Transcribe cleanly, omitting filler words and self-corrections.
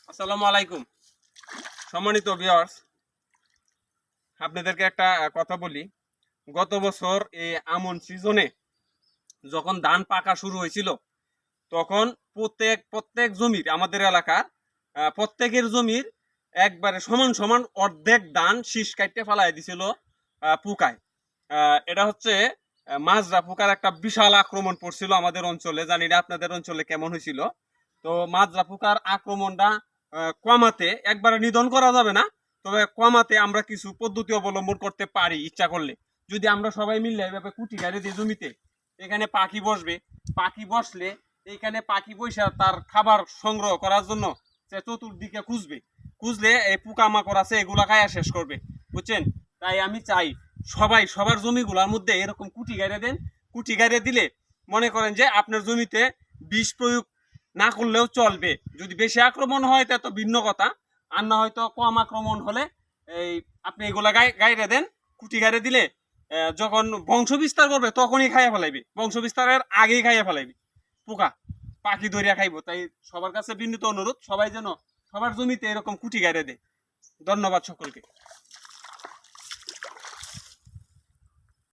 আসসালামু আলাইকুম সম্মানিত ভিউয়ার্স, আপনাদেরকে একটা কথা বলি। গত বছর এই আমন সিজনে যখন ধান পাকা শুরু হয়েছিল, তখন প্রত্যেক জমির, আমাদের এলাকার প্রত্যেকের জমির একবারে সমান সমান অর্ধেক ধান শীষ কাটতে ফেলাই দিছিল পোকায়। এটা হচ্ছে মাজরা পোকার একটা বিশাল আক্রমণ পড়ছিল আমাদের অঞ্চলে। জানি না আপনাদের অঞ্চলে কেমন হয়েছিল। তো মাজরা পোকার আক্রমণটা কমাতে, একবারে নিধন করা যাবে না, তবে কমাতে আমরা কিছু পদ্ধতি অবলম্বন করতে পারি ইচ্ছা করলে। যদি আমরা সবাই মিলে এভাবে কুটি গাড়ি দিয়ে জমিতে, এখানে পাখি বসবে, পাখি বসলে এইখানে পাখি বসে তার খাবার সংগ্রহ করার জন্য সে চতুর্দিকে খুঁজলে এই পোকামাকড় আছে এগুলা খায়া শেষ করবে, বুঝছেন? তাই আমি চাই সবাই সবার জমিগুলোর মধ্যে এরকম কুটি গাড়ি দেন। কুটি গাড়ি দিলে মনে করেন যে আপনার জমিতে বিষ প্রয়োগ না করলেও চলবে। যদি বেশি আক্রমণ হয় তা তো ভিন্ন কথা, আর না হয়তো কম আক্রমণ হলে এই আপনি এগুলা গাইরে দেন। কুটি গাইরে দিলে যখন বংশ বিস্তার করবে তখনই খাইয়া ফেলাইবে, বংশ বিস্তারের আগেই খাইয়া ফেলাইবে পোকা, পাখি ধরিয়া খাইব। তাই সবার কাছে বিনীত অনুরোধ, সবাই যেন সবার জমিতে এরকম কুটি গাইরে দেয়। ধন্যবাদ সকলকে।